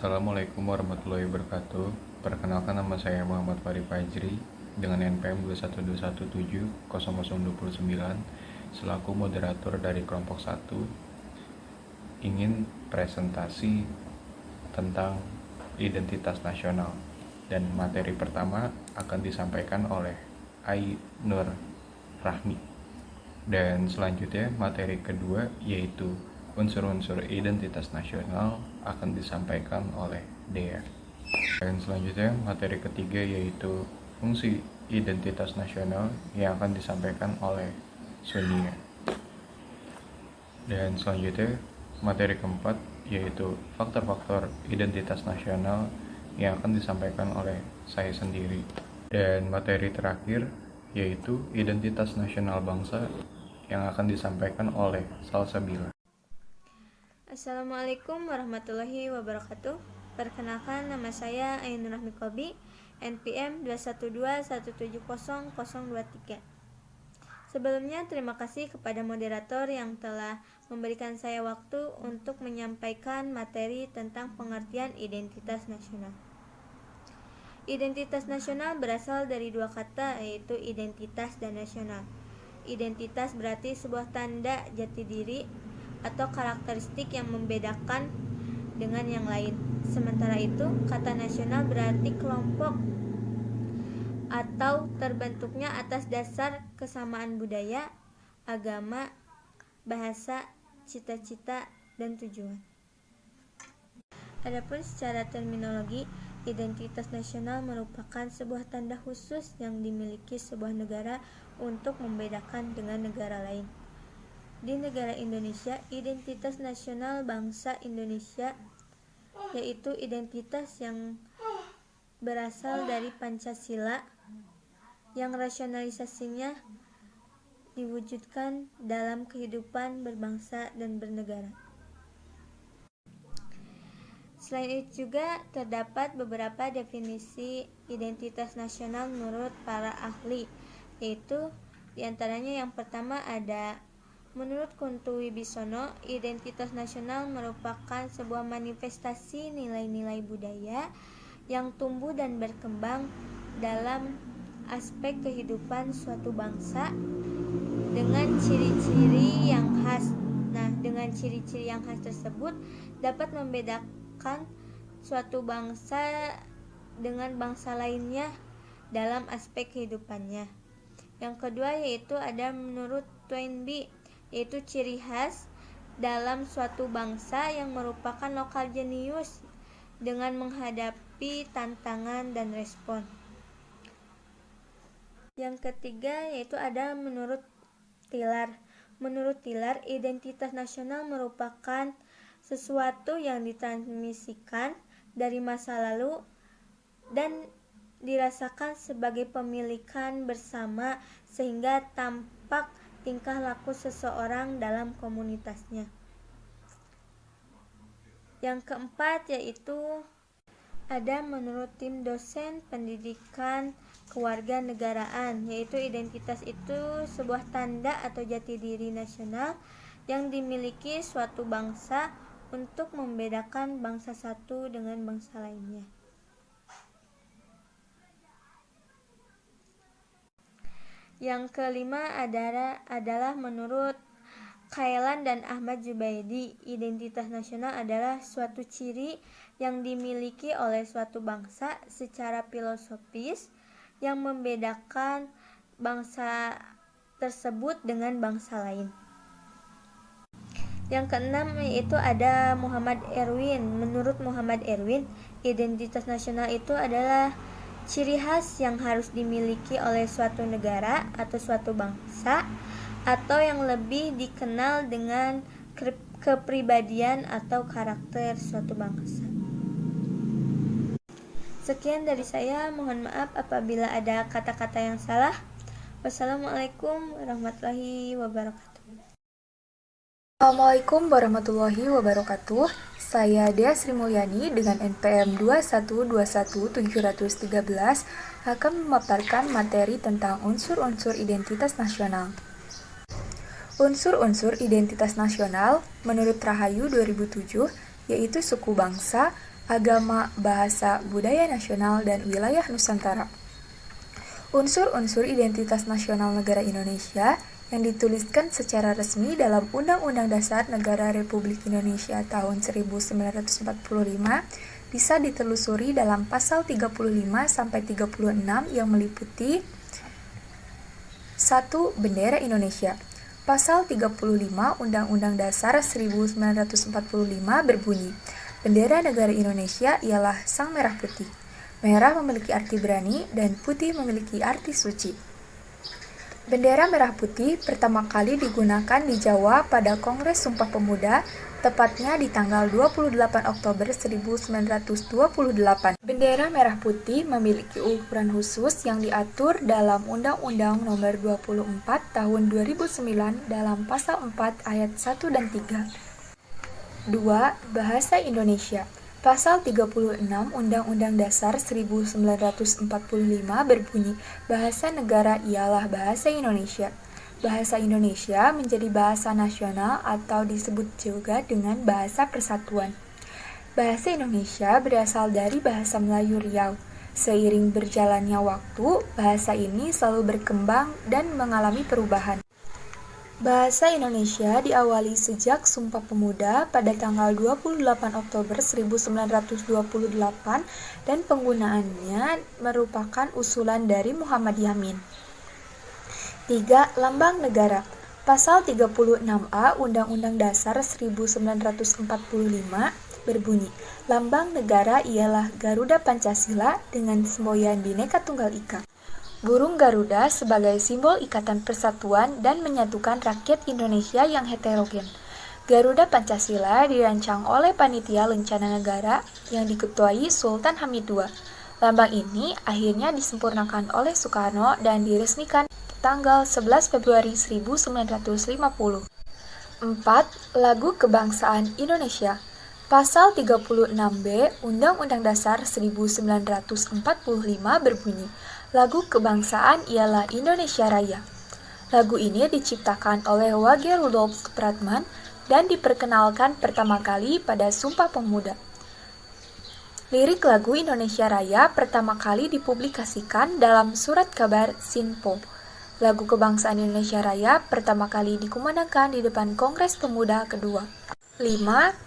Assalamualaikum warahmatullahi wabarakatuh. Perkenalkan, nama saya Muhammad Fari Fajri dengan NPM 212170029 selaku moderator dari kelompok 1 ingin presentasi tentang identitas nasional, dan materi pertama akan disampaikan oleh Ainur Rahmi, dan selanjutnya materi kedua yaitu unsur-unsur identitas nasional akan disampaikan oleh Dea. Dan selanjutnya materi ketiga yaitu fungsi identitas nasional yang akan disampaikan oleh Sonia. Dan selanjutnya materi keempat yaitu faktor-faktor identitas nasional yang akan disampaikan oleh saya sendiri. Dan materi terakhir yaitu identitas nasional bangsa yang akan disampaikan oleh Salsabila. Assalamualaikum warahmatullahi wabarakatuh. Perkenalkan, nama saya Ainur Rahmi Kobi, NPM 212170023. Sebelumnya terima kasih kepada moderator yang telah memberikan saya waktu untuk menyampaikan materi tentang pengertian identitas nasional. Identitas nasional berasal dari dua kata, yaitu identitas dan nasional. Identitas berarti sebuah tanda jati diri atau karakteristik yang membedakan dengan yang lain. Sementara itu, kata nasional berarti kelompok atau terbentuknya atas dasar kesamaan budaya, agama, bahasa, cita-cita, dan tujuan. Adapun secara terminologi, identitas nasional merupakan sebuah tanda khusus yang dimiliki sebuah negara untuk membedakan dengan negara lain. Di negara Indonesia, identitas nasional bangsa Indonesia yaitu identitas yang berasal dari Pancasila yang rasionalisasinya diwujudkan dalam kehidupan berbangsa dan bernegara. Selain itu juga terdapat beberapa definisi identitas nasional menurut para ahli, yaitu diantaranya yang pertama ada menurut Kunto Wibisono, identitas nasional merupakan sebuah manifestasi nilai-nilai budaya yang tumbuh dan berkembang dalam aspek kehidupan suatu bangsa dengan ciri-ciri yang khas. Dengan ciri-ciri yang khas tersebut dapat membedakan suatu bangsa dengan bangsa lainnya dalam aspek kehidupannya. Yang kedua yaitu ada menurut Toynbee, yaitu ciri khas dalam suatu bangsa yang merupakan lokal jenius dengan menghadapi tantangan dan respon. Yang ketiga yaitu ada menurut Tiller. Menurut Tiller, identitas nasional merupakan sesuatu yang ditransmisikan dari masa lalu dan dirasakan sebagai pemilikan bersama sehingga tampak tingkah laku seseorang dalam komunitasnya. Yang keempat yaitu ada menurut tim dosen pendidikan kewarganegaraan, yaitu identitas itu sebuah tanda atau jati diri nasional yang dimiliki suatu bangsa untuk membedakan bangsa satu dengan bangsa lainnya. Yang kelima adalah menurut Khailan dan Ahmad Zubaidi, identitas nasional adalah suatu ciri yang dimiliki oleh suatu bangsa secara filosofis yang membedakan bangsa tersebut dengan bangsa lain. Yang keenam yaitu ada Muhammad Erwin. Menurut Muhammad Erwin, identitas nasional itu adalah ciri khas yang harus dimiliki oleh suatu negara atau suatu bangsa, atau yang lebih dikenal dengan kepribadian atau karakter suatu bangsa. Sekian dari saya, mohon maaf apabila ada kata-kata yang salah. Wassalamualaikum warahmatullahi wabarakatuh. Assalamualaikum warahmatullahi wabarakatuh. Saya Dea Sri Mulyani dengan NPM 2121713 akan memaparkan materi tentang unsur-unsur identitas nasional. Unsur-unsur identitas nasional menurut Rahayu 2007 yaitu suku bangsa, agama, bahasa, budaya nasional, dan wilayah Nusantara. Unsur-unsur identitas nasional negara Indonesia yang dituliskan secara resmi dalam Undang-Undang Dasar Negara Republik Indonesia tahun 1945 bisa ditelusuri dalam pasal 35-36 yang meliputi 1. Bendera Indonesia. Pasal 35 Undang-Undang Dasar 1945 berbunyi, bendera negara Indonesia ialah sang merah putih. Merah memiliki arti berani dan putih memiliki arti suci. Bendera merah putih pertama kali digunakan di Jawa pada Kongres Sumpah Pemuda, tepatnya di tanggal 28 Oktober 1928. Bendera merah putih memiliki ukuran khusus yang diatur dalam Undang-Undang Nomor 24 Tahun 2009 dalam Pasal 4 Ayat 1 dan 3. 2. Bahasa Indonesia. Pasal 36 Undang-Undang Dasar 1945 berbunyi, bahasa negara ialah bahasa Indonesia. Bahasa Indonesia menjadi bahasa nasional atau disebut juga dengan bahasa persatuan. Bahasa Indonesia berasal dari bahasa Melayu Riau. Seiring berjalannya waktu, bahasa ini selalu berkembang dan mengalami perubahan. Bahasa Indonesia diawali sejak Sumpah Pemuda pada tanggal 28 Oktober 1928 dan penggunaannya merupakan usulan dari Muhammad Yamin. 3. Lambang Negara. Pasal 36A Undang-Undang Dasar 1945 berbunyi, lambang negara ialah Garuda Pancasila dengan semboyan Bhinneka Tunggal Ika. Burung Garuda sebagai simbol ikatan persatuan dan menyatukan rakyat Indonesia yang heterogen. Garuda Pancasila dirancang oleh Panitia Lencana Negara yang diketuai Sultan Hamid II. Lambang ini akhirnya disempurnakan oleh Soekarno dan diresmikan tanggal 11 Februari 1950. 4. Lagu Kebangsaan Indonesia. Pasal 36B Undang-Undang Dasar 1945 berbunyi, lagu kebangsaan ialah Indonesia Raya. Lagu ini diciptakan oleh Wage Rudolf Supratman dan diperkenalkan pertama kali pada Sumpah Pemuda. Lirik lagu Indonesia Raya pertama kali dipublikasikan dalam Surat Kabar Sinpo. Lagu Kebangsaan Indonesia Raya pertama kali dikumandangkan di depan Kongres Pemuda kedua. 5.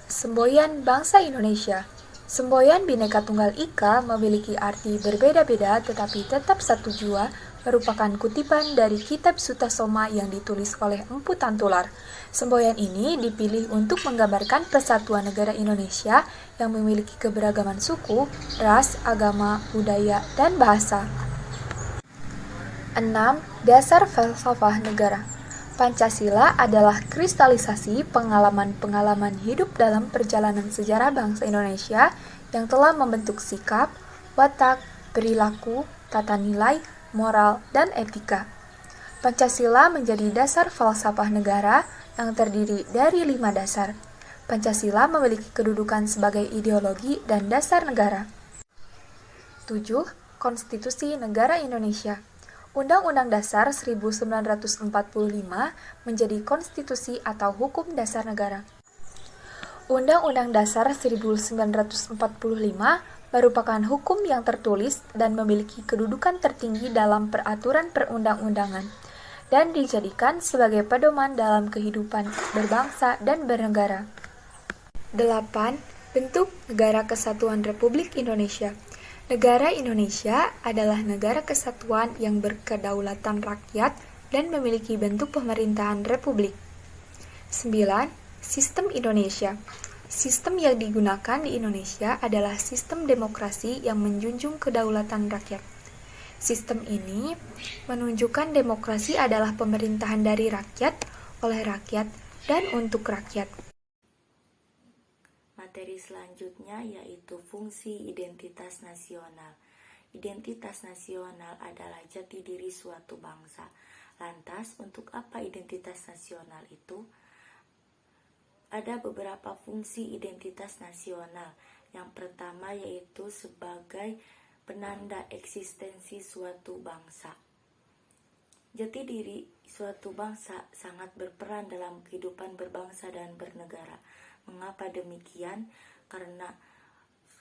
Semboyan Bangsa Indonesia. Semboyan Bhinneka Tunggal Ika memiliki arti berbeda-beda tetapi tetap satu jua, merupakan kutipan dari Kitab Sutasoma yang ditulis oleh Empu Tantular. Semboyan ini dipilih untuk menggambarkan persatuan negara Indonesia yang memiliki keberagaman suku, ras, agama, budaya, dan bahasa. 6. Dasar falsafah negara. Pancasila adalah kristalisasi pengalaman-pengalaman hidup dalam perjalanan sejarah bangsa Indonesia yang telah membentuk sikap, watak, perilaku, tata nilai, moral, dan etika. Pancasila menjadi dasar falsafah negara yang terdiri dari 5 dasar. Pancasila memiliki kedudukan sebagai ideologi dan dasar negara. 7. Konstitusi Negara Indonesia. Undang-Undang Dasar 1945 menjadi konstitusi atau hukum dasar negara. Undang-Undang Dasar 1945 merupakan hukum yang tertulis dan memiliki kedudukan tertinggi dalam peraturan perundang-undangan dan dijadikan sebagai pedoman dalam kehidupan berbangsa dan bernegara. 8. Bentuk Negara Kesatuan Republik Indonesia. Negara Indonesia adalah negara kesatuan yang berkedaulatan rakyat dan memiliki bentuk pemerintahan republik. 9. Sistem Indonesia. Sistem yang digunakan di Indonesia adalah sistem demokrasi yang menjunjung kedaulatan rakyat. Sistem ini menunjukkan demokrasi adalah pemerintahan dari rakyat, oleh rakyat, dan untuk rakyat. Materi selanjutnya yaitu fungsi identitas nasional. Identitas nasional adalah jati diri suatu bangsa. Lantas, untuk apa identitas nasional itu? Ada beberapa fungsi identitas nasional. Yang pertama yaitu sebagai penanda eksistensi suatu bangsa. Jati diri suatu bangsa sangat berperan dalam kehidupan berbangsa dan bernegara. Mengapa demikian? Karena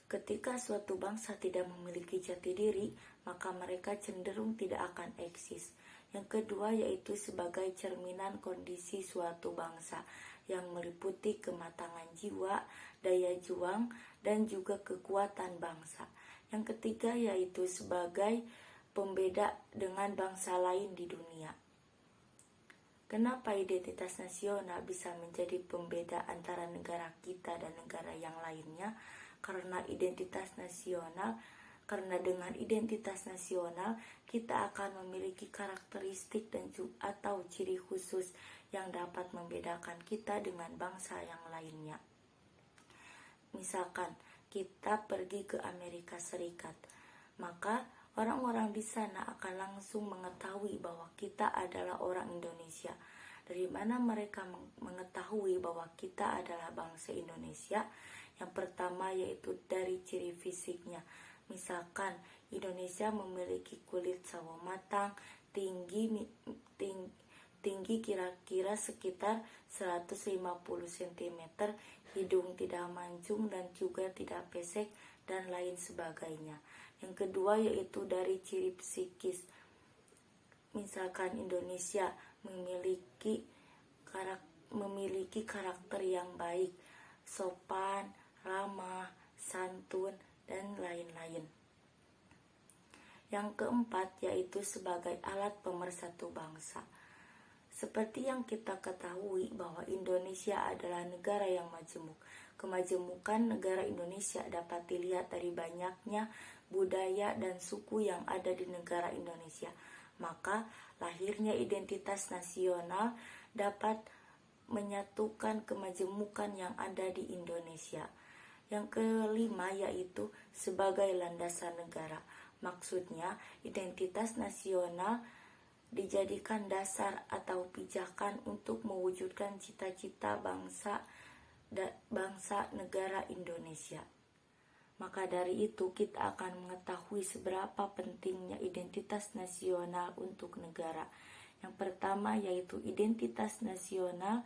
Ketika suatu bangsa tidak memiliki jati diri, maka mereka cenderung tidak akan eksis. Yang kedua yaitu sebagai cerminan kondisi suatu bangsa yang meliputi kematangan jiwa, daya juang, dan juga kekuatan bangsa. Yang ketiga yaitu sebagai pembeda dengan bangsa lain di dunia. Kenapa identitas nasional bisa menjadi pembeda antara negara kita dan negara yang lainnya? Karena dengan identitas nasional kita akan memiliki karakteristik dan atau ciri khusus yang dapat membedakan kita dengan bangsa yang lainnya. Misalkan kita pergi ke Amerika Serikat, maka orang-orang di sana akan langsung mengetahui bahwa kita adalah orang Indonesia. Dari mana mereka mengetahui bahwa kita adalah bangsa Indonesia? Yang pertama yaitu dari ciri fisiknya. Misalkan Indonesia memiliki kulit sawo matang, tinggi kira-kira sekitar 150 cm, hidung tidak mancung dan juga tidak pesek, dan lain sebagainya. Yang kedua yaitu dari ciri psikis. Misalkan Indonesia memiliki karakter yang baik, sopan, ramah, santun, dan lain-lain. Yang keempat yaitu sebagai alat pemersatu bangsa. Seperti yang kita ketahui bahwa Indonesia adalah negara yang majemuk. Kemajemukan negara Indonesia dapat dilihat dari banyaknya budaya dan suku yang ada di negara Indonesia. Maka lahirnya identitas nasional dapat menyatukan kemajemukan yang ada di Indonesia. Yang kelima yaitu sebagai landasan negara. Maksudnya identitas nasional dijadikan dasar atau pijakan untuk mewujudkan cita-cita bangsa negara Indonesia. Maka dari itu kita akan mengetahui seberapa pentingnya identitas nasional untuk negara. Yang pertama yaitu identitas nasional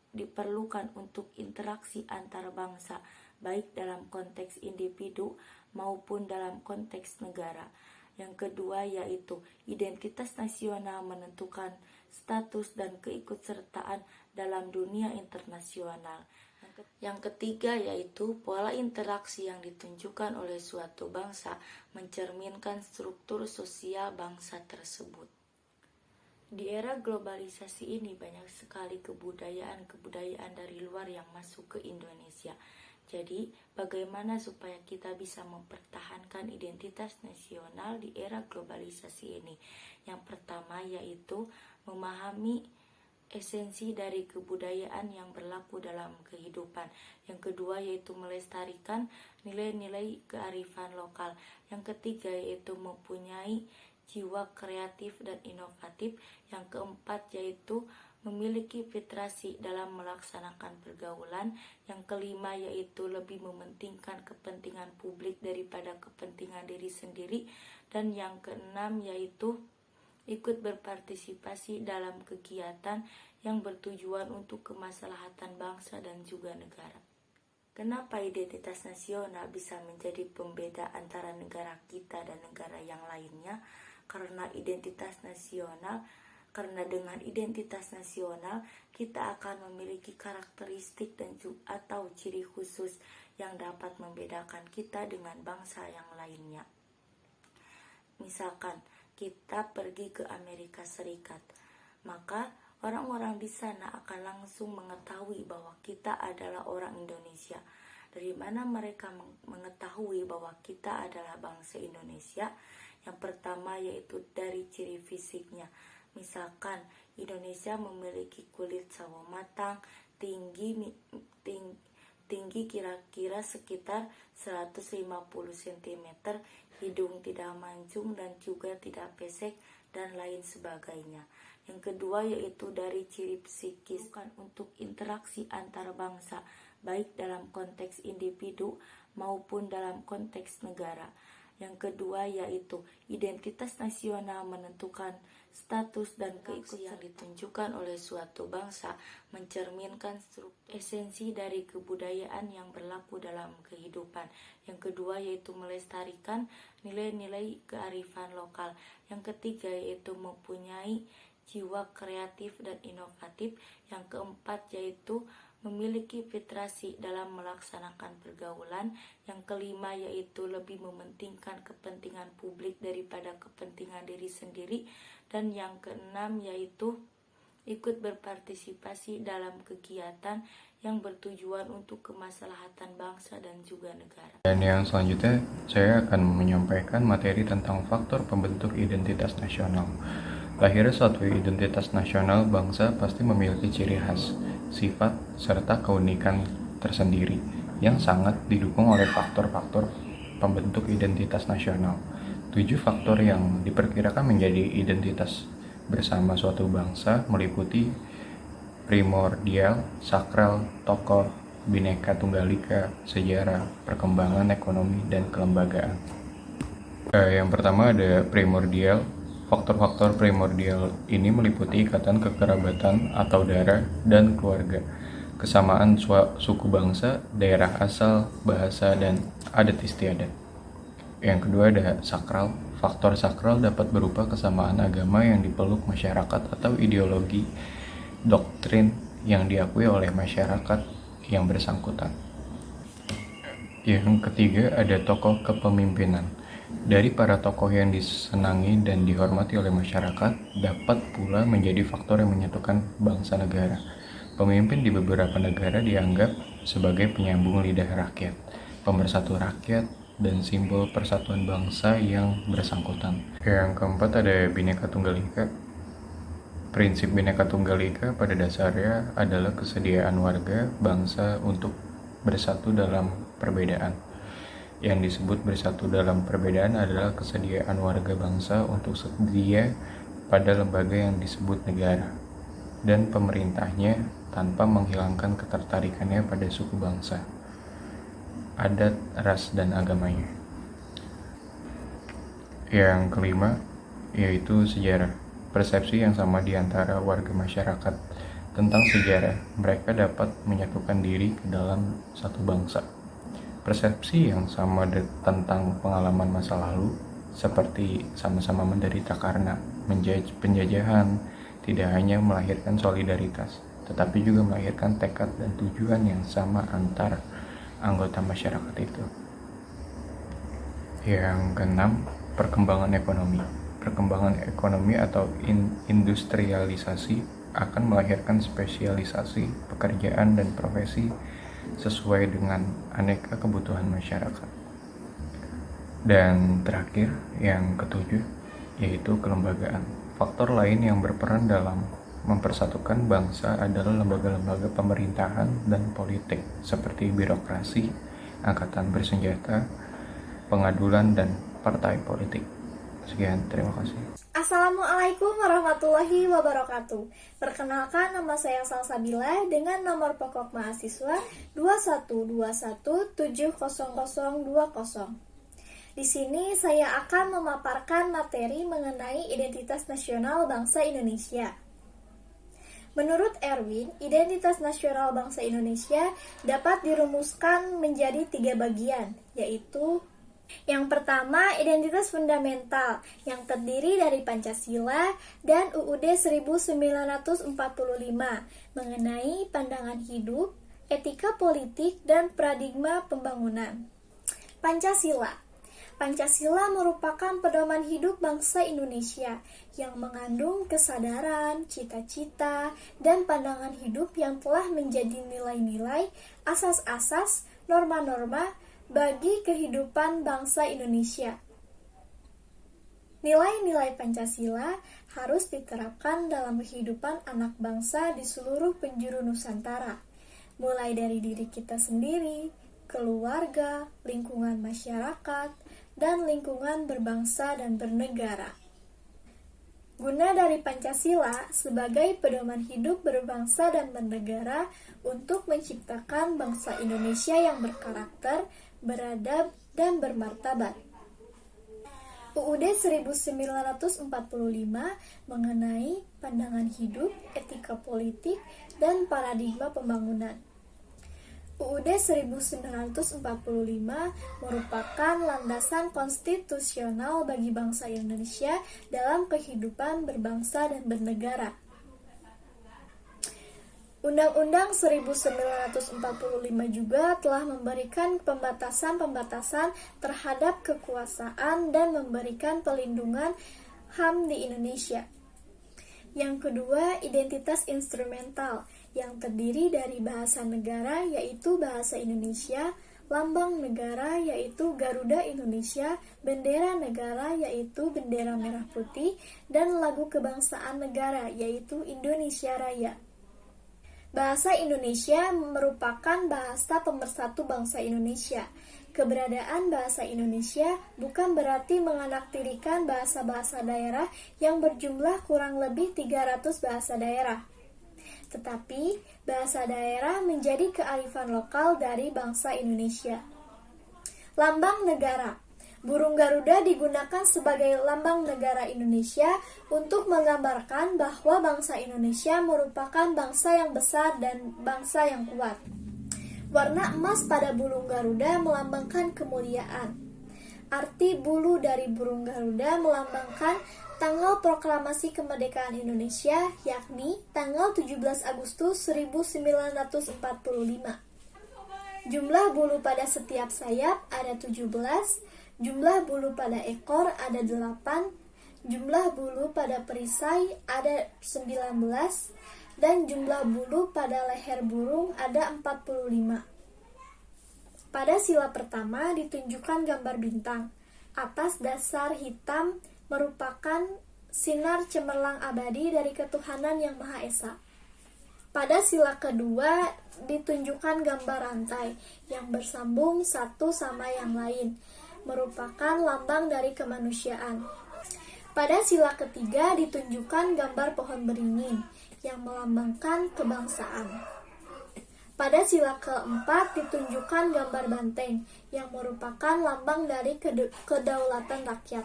diperlukan untuk interaksi antar bangsa, baik dalam konteks individu maupun dalam konteks negara. Yang kedua yaitu identitas nasional menentukan status dan keikutsertaan dalam dunia internasional. Yang ketiga yaitu pola interaksi yang ditunjukkan oleh suatu bangsa mencerminkan struktur sosial bangsa tersebut. Di era globalisasi ini banyak sekali kebudayaan dari luar yang masuk ke Indonesia. Jadi, bagaimana supaya kita bisa mempertahankan identitas nasional di era globalisasi ini? Yang pertama yaitu memahami esensi dari kebudayaan yang berlaku dalam kehidupan. Yang kedua yaitu melestarikan nilai-nilai kearifan lokal. Yang ketiga yaitu mempunyai jiwa kreatif dan inovatif. Yang keempat yaitu memiliki fitrasi dalam melaksanakan pergaulan. Yang kelima yaitu lebih mementingkan kepentingan publik daripada kepentingan diri sendiri. Dan yang keenam yaitu ikut berpartisipasi dalam kegiatan yang bertujuan untuk kemaslahatan bangsa dan juga negara. Kenapa identitas nasional bisa menjadi pembeda antara negara kita dan negara yang lainnya? Karena dengan identitas nasional kita akan memiliki karakteristik dan atau ciri khusus yang dapat membedakan kita dengan bangsa yang lainnya. Misalkan kita pergi ke Amerika Serikat, maka orang-orang di sana akan langsung mengetahui bahwa kita adalah orang Indonesia. Dari mana mereka mengetahui bahwa kita adalah bangsa Indonesia? Yang pertama yaitu dari ciri fisiknya. Misalkan Indonesia memiliki kulit sawo matang, tinggi kira-kira sekitar 150 cm, hidung tidak mancung dan juga tidak pesek, dan lain sebagainya. Yang kedua yaitu dari ciri psikis, bukan untuk interaksi antar bangsa, baik dalam konteks individu maupun dalam konteks negara. Yang kedua yaitu identitas nasional menentukan status dan keikutsertaan yang ditunjukkan oleh suatu bangsa, mencerminkan esensi dari kebudayaan yang berlaku dalam kehidupan. Yang kedua yaitu melestarikan nilai-nilai kearifan lokal. Yang ketiga yaitu mempunyai jiwa kreatif dan inovatif. Yang keempat yaitu memiliki fitrasi dalam melaksanakan pergaulan. Yang kelima yaitu lebih mementingkan kepentingan publik daripada kepentingan diri sendiri. Dan yang keenam yaitu ikut berpartisipasi dalam kegiatan yang bertujuan untuk kemaslahatan bangsa dan juga negara. Dan yang selanjutnya saya akan menyampaikan materi tentang faktor pembentuk identitas nasional. Lahirnya suatu identitas nasional bangsa pasti memiliki ciri khas, sifat, serta keunikan tersendiri yang sangat didukung oleh faktor-faktor pembentuk identitas nasional. 7 faktor yang diperkirakan menjadi identitas bersama suatu bangsa meliputi primordial, sakral, tokoh, bineka tunggal ika, sejarah, perkembangan ekonomi, dan kelembagaan. Yang pertama ada primordial. Faktor-faktor primordial ini meliputi ikatan kekerabatan atau darah dan keluarga, kesamaan suku bangsa, daerah asal, bahasa, dan adat istiadat. Yang kedua ada sakral. Faktor sakral dapat berupa kesamaan agama yang dipeluk masyarakat atau ideologi, doktrin yang diakui oleh masyarakat yang bersangkutan. Yang ketiga ada tokoh kepemimpinan. Dari para tokoh yang disenangi dan dihormati oleh masyarakat dapat pula menjadi faktor yang menyatukan bangsa negara. Pemimpin di beberapa negara dianggap sebagai penyambung lidah rakyat, pemersatu rakyat, dan simbol persatuan bangsa yang bersangkutan. Yang keempat ada Bhinneka Tunggal Ika. Prinsip Bhinneka Tunggal Ika pada dasarnya adalah kesediaan warga bangsa untuk bersatu dalam perbedaan. Yang disebut bersatu dalam perbedaan adalah kesediaan warga bangsa untuk setia pada lembaga yang disebut negara dan pemerintahnya tanpa menghilangkan ketertarikannya pada suku bangsa, adat, ras, dan agamanya. Yang kelima yaitu sejarah. Persepsi yang sama di antara warga masyarakat tentang sejarah mereka dapat menyatukan diri ke dalam satu bangsa. Persepsi yang sama tentang pengalaman masa lalu, seperti sama-sama menderita karena penjajahan, tidak hanya melahirkan solidaritas, tetapi juga melahirkan tekad dan tujuan yang sama antar anggota masyarakat itu. Yang keenam, perkembangan ekonomi. Perkembangan ekonomi atau industrialisasi akan melahirkan spesialisasi pekerjaan dan profesi sesuai dengan aneka kebutuhan masyarakat. Dan terakhir, yang ketujuh, yaitu kelembagaan. Faktor lain yang berperan dalam mempersatukan bangsa adalah lembaga-lembaga pemerintahan dan politik seperti birokrasi, angkatan bersenjata, pengadilan, dan partai politik. Sekian, terima kasih. Assalamualaikum warahmatullahi wabarakatuh. Perkenalkan, nama saya Salsabila dengan nomor pokok mahasiswa 212170020. Di sini saya akan memaparkan materi mengenai identitas nasional bangsa Indonesia. Menurut Erwin, identitas nasional bangsa Indonesia dapat dirumuskan menjadi 3 bagian, yaitu yang pertama, identitas fundamental yang terdiri dari Pancasila dan UUD 1945 mengenai pandangan hidup, etika politik, dan paradigma pembangunan. Pancasila merupakan pedoman hidup bangsa Indonesia yang mengandung kesadaran, cita-cita, dan pandangan hidup yang telah menjadi nilai-nilai, asas-asas, norma-norma bagi kehidupan bangsa Indonesia. Nilai-nilai Pancasila harus diterapkan dalam kehidupan anak bangsa di seluruh penjuru Nusantara, mulai dari diri kita sendiri, keluarga, lingkungan masyarakat, dan lingkungan berbangsa dan bernegara. Guna dari Pancasila sebagai pedoman hidup berbangsa dan bernegara untuk menciptakan bangsa Indonesia yang berkarakter, beradab, dan bermartabat. UUD 1945 mengenai pandangan hidup, etika politik, dan paradigma pembangunan. UUD 1945 merupakan landasan konstitusional bagi bangsa Indonesia dalam kehidupan berbangsa dan bernegara. Undang-Undang 1945 juga telah memberikan pembatasan-pembatasan terhadap kekuasaan dan memberikan pelindungan HAM di Indonesia. Yang kedua, identitas instrumental yang terdiri dari bahasa negara yaitu bahasa Indonesia, lambang negara yaitu Garuda Indonesia, bendera negara yaitu bendera merah putih, dan lagu kebangsaan negara yaitu Indonesia Raya. Bahasa Indonesia merupakan bahasa pemersatu bangsa Indonesia. Keberadaan bahasa Indonesia bukan berarti menganaktirikan bahasa-bahasa daerah yang berjumlah kurang lebih 300 bahasa daerah. Tetapi, bahasa daerah menjadi kearifan lokal dari bangsa Indonesia. Lambang negara. Burung Garuda digunakan sebagai lambang negara Indonesia untuk menggambarkan bahwa bangsa Indonesia merupakan bangsa yang besar dan bangsa yang kuat. Warna emas pada burung Garuda melambangkan kemuliaan. Arti bulu dari burung Garuda melambangkan tanggal proklamasi kemerdekaan Indonesia, yakni tanggal 17 Agustus 1945. Jumlah bulu pada setiap sayap ada 17, jumlah bulu pada ekor ada 8, jumlah bulu pada perisai ada 19, dan jumlah bulu pada leher burung ada 45. Pada sila pertama ditunjukkan gambar bintang. Atas dasar hitam merupakan sinar cemerlang abadi dari ketuhanan yang Maha Esa. Pada sila kedua ditunjukkan gambar rantai yang bersambung satu sama yang lain, merupakan lambang dari kemanusiaan. Pada sila ketiga ditunjukkan gambar pohon beringin yang melambangkan kebangsaan. Pada sila keempat ditunjukkan gambar banteng yang merupakan lambang dari kedaulatan rakyat.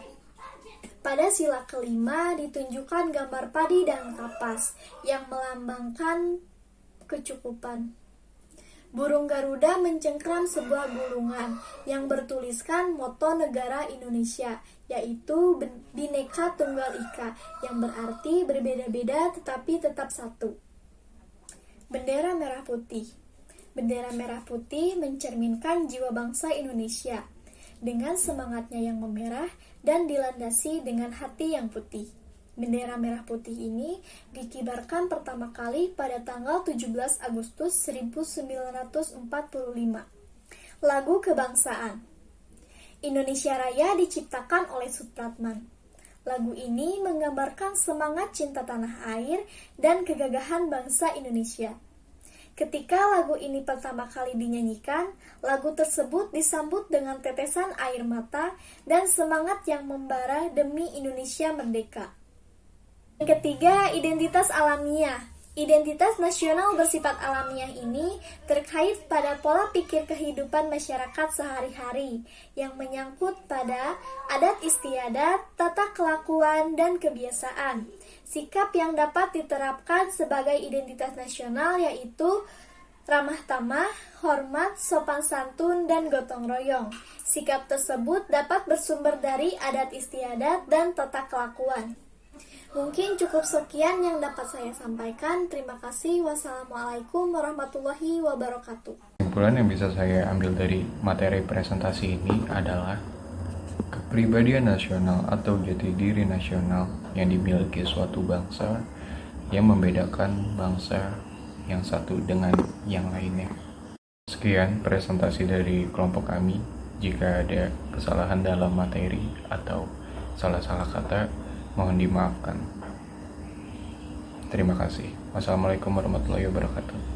Pada sila kelima ditunjukkan gambar padi dan kapas yang melambangkan kecukupan. Burung Garuda mencengkram sebuah gulungan yang bertuliskan moto negara Indonesia, yaitu Bhinneka Tunggal Ika, yang berarti berbeda-beda tetapi tetap satu. Bendera merah putih. Bendera merah putih mencerminkan jiwa bangsa Indonesia dengan semangatnya yang memerah dan dilandasi dengan hati yang putih. Bendera merah putih ini dikibarkan pertama kali pada tanggal 17 Agustus 1945. Lagu kebangsaan. Indonesia Raya diciptakan oleh Supratman. Lagu ini menggambarkan semangat cinta tanah air dan kegagahan bangsa Indonesia. Ketika lagu ini pertama kali dinyanyikan, lagu tersebut disambut dengan tetesan air mata dan semangat yang membara demi Indonesia merdeka. Yang ketiga, identitas alamiah. Identitas nasional bersifat alamiah ini terkait pada pola pikir kehidupan masyarakat sehari-hari yang menyangkut pada adat istiadat, tata kelakuan, dan kebiasaan. Sikap yang dapat diterapkan sebagai identitas nasional yaitu ramah tamah, hormat, sopan santun, dan gotong royong. Sikap tersebut dapat bersumber dari adat istiadat dan tata kelakuan. Mungkin cukup sekian yang dapat saya sampaikan. Terima kasih. Wassalamualaikum warahmatullahi wabarakatuh. Kesimpulan yang bisa saya ambil dari materi presentasi ini adalah kepribadian nasional atau jati diri nasional yang dimiliki suatu bangsa yang membedakan bangsa yang satu dengan yang lainnya. Sekian presentasi dari kelompok kami. Jika ada kesalahan dalam materi atau salah-salah kata, mohon dimaafkan. Terima kasih. Wassalamualaikum warahmatullahi wabarakatuh.